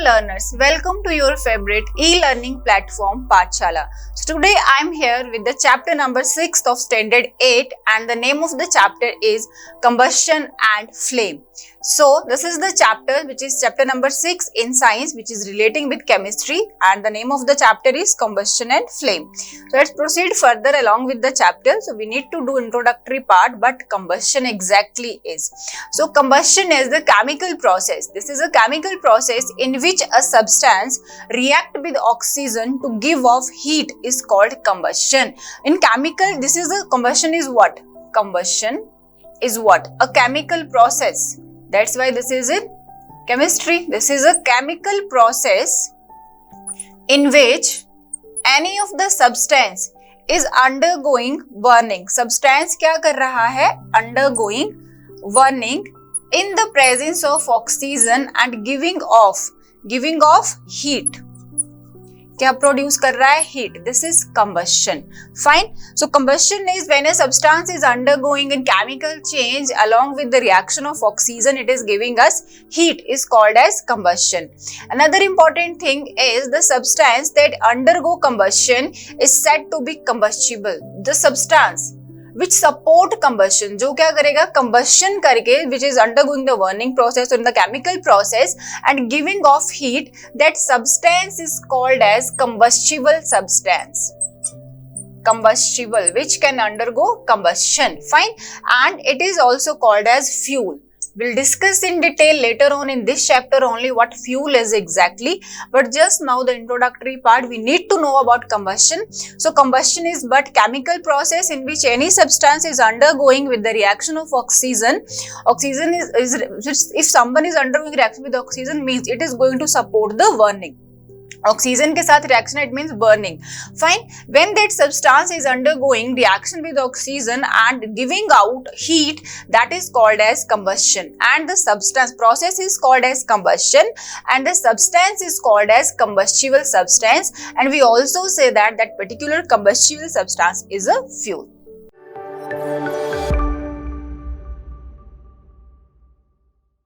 learners, welcome to your favorite e-learning platform Pathshala. So today I am here with the chapter number 6 of standard 8 and the name of the chapter is Combustion and Flame. So this is the chapter which is chapter number 6 in science, which is relating with chemistry, and the name of the chapter is Combustion and Flame. So let's proceed further along with the chapter. So we need to do introductory part, but combustion exactly is. So combustion is the chemical process. This is a chemical process in which a substance react with oxygen to give off heat is called combustion. In chemical, this is a combustion is what? Combustion is what? A chemical process. That's why this is in chemistry. This is a chemical process in which any of the substance is undergoing burning. Substance क्या कर रहा है? Undergoing burning in the presence of oxygen and giving off heat. क्या produce कर रहा है? Heat. This is combustion. Fine. So combustion is when a substance is undergoing a chemical change along with the reaction of oxygen, it is giving us heat, is called as combustion. Another important thing is the substance that undergo combustion is said to be combustible. The substance which support combustion, जो क्या करेगा? combustion करके, which is undergoing the burning process or in the chemical process and giving off heat, that substance is called as combustible substance. Combustible, which can undergo combustion. Fine. And it is also called as fuel. We'll discuss in detail later on in this chapter only what fuel is exactly, but just now the introductory part we need to know about combustion. So combustion is but chemical process in which any substance is undergoing with the reaction of oxygen. Oxygen is if someone is undergoing reaction with oxygen, means it is going to support the burning. Oxygen के साथ reaction, it means burning. Fine. When that substance is undergoing reaction with oxygen and giving out heat, that is called as combustion. And the substance process is called as combustion, and the substance is called as combustible substance. And we also say that that particular combustible substance is a fuel.